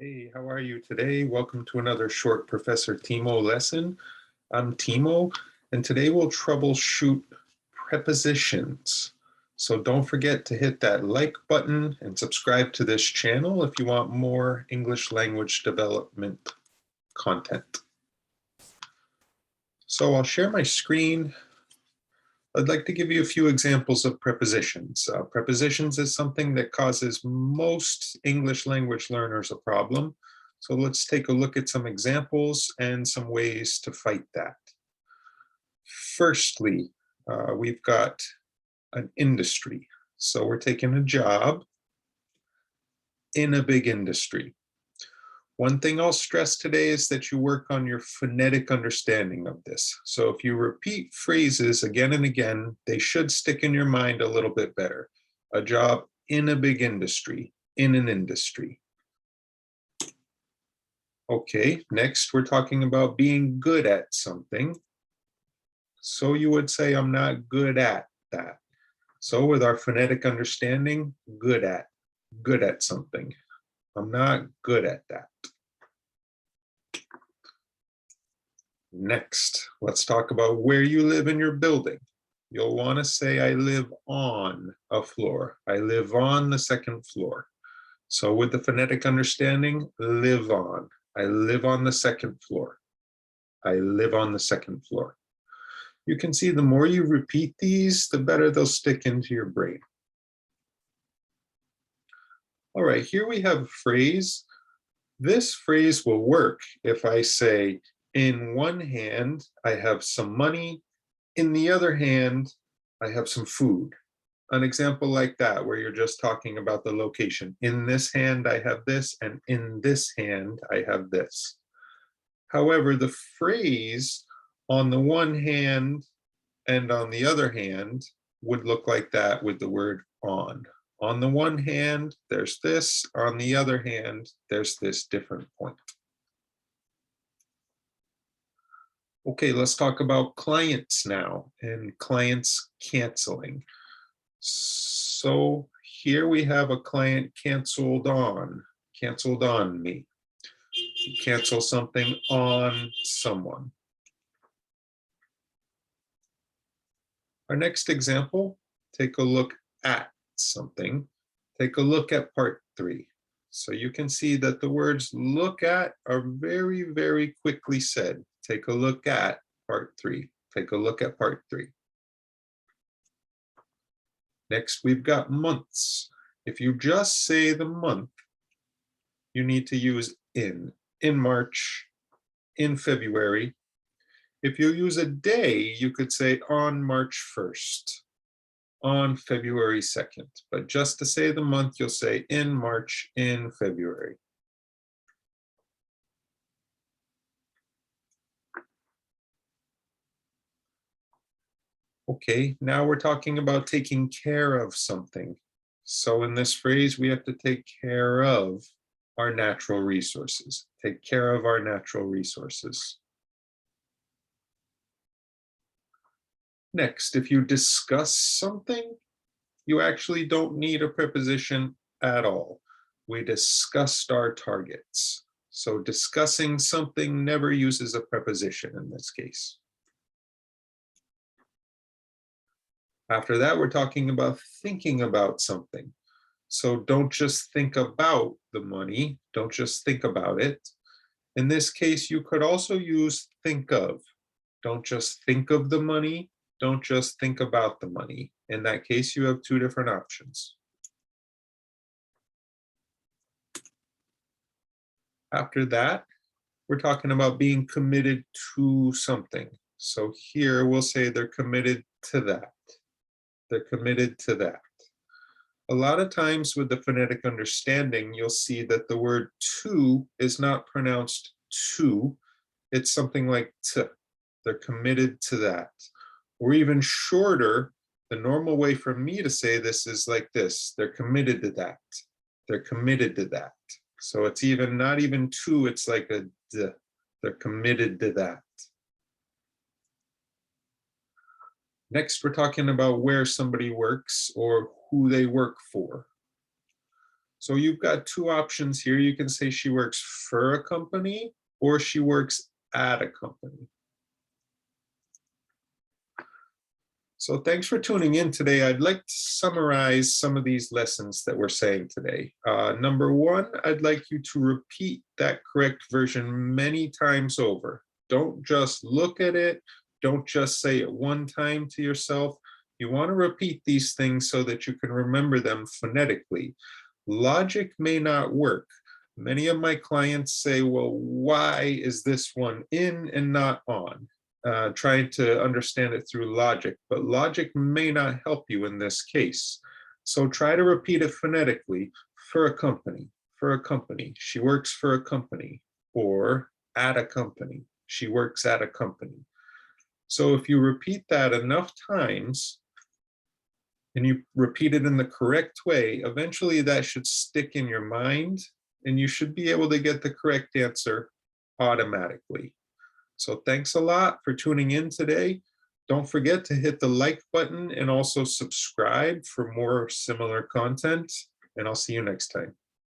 Hey, how are you today? Welcome to another short Professor Timo lesson. I'm Timo, and today we'll troubleshoot prepositions. So don't forget to hit that like button and subscribe to this channel if you want more English language development content. So I'll share my screen. I'd like to give you a few examples of prepositions. Prepositions is something that causes most English language learners a problem. So let's take a look at some examples and some ways to fight that. Firstly, we've got an industry. So we're taking a job in a big industry. One thing I'll stress today is that you work on your phonetic understanding of this. So if you repeat phrases again and again, they should stick in your mind a little bit better. A job in a big industry, in an industry. Okay, next we're talking about being good at something. So you would say, I'm not good at that. So with our phonetic understanding, good at something. I'm not good at that. Next, let's talk about where you live in your building. You'll want to say, I live on a floor. I live on the second floor. So with the phonetic understanding, live on. I live on the second floor. I live on the second floor. You can see the more you repeat these, the better they'll stick into your brain. All right, here we have a phrase. This phrase will work if I say, in one hand, I have some money. In the other hand, I have some food. An example like that, where you're just talking about the location. In this hand, I have this, and in this hand, I have this. However, the phrase on the one hand and on the other hand would look like that with the word on. On the one hand, there's this. On the other hand, there's this different point. Okay, let's talk about clients now and clients canceling. So here we have a client canceled on me. You cancel something on someone. Our next example, take a look at something. Take a look at part 3. So you can see that the words look at are very, very quickly said. Take a look at part 3. Take a look at part 3. Next, we've got months. If you just say the month, you need to use in March, in February. If you use a day, you could say on March 1st, on February 2nd. But just to say the month, you'll say in March, in February. Okay, now we're talking about taking care of something. So in this phrase, we have to take care of our natural resources. Take care of our natural resources. Next, if you discuss something, you actually don't need a preposition at all. We discussed our targets. So discussing something never uses a preposition in this case. After that, we're talking about thinking about something. So don't just think about the money, don't just think about it. In this case, you could also use think of. Don't just think of the money, don't just think about the money. In that case, you have two different options. After that, we're talking about being committed to something. So here we'll say they're committed to that. They're committed to that. A lot of times with the phonetic understanding, you'll see that the word to is not pronounced to. It's something like to. They're committed to that. Or even shorter, the normal way for me to say this is like this. They're committed to that. They're committed to that. So it's even not even to, it's like a d. They're committed to that. Next, we're talking about where somebody works or who they work for. So you've got two options here. You can say she works for a company or she works at a company. So thanks for tuning in today. I'd like to summarize some of these lessons that we're saying today. Number one, I'd like you to repeat that correct version many times over. Don't just look at it. Don't just say it one time to yourself. You want to repeat these things so that you can remember them phonetically. Logic may not work. Many of my clients say, well, why is this one in and not on? Trying to understand it through logic, but logic may not help you in this case. So try to repeat it phonetically. For a company, for a company, she works for a company, or at a company, she works at a company. So if you repeat that enough times and you repeat it in the correct way, eventually that should stick in your mind and you should be able to get the correct answer automatically. So thanks a lot for tuning in today. Don't forget to hit the like button and also subscribe for more similar content, and I'll see you next time.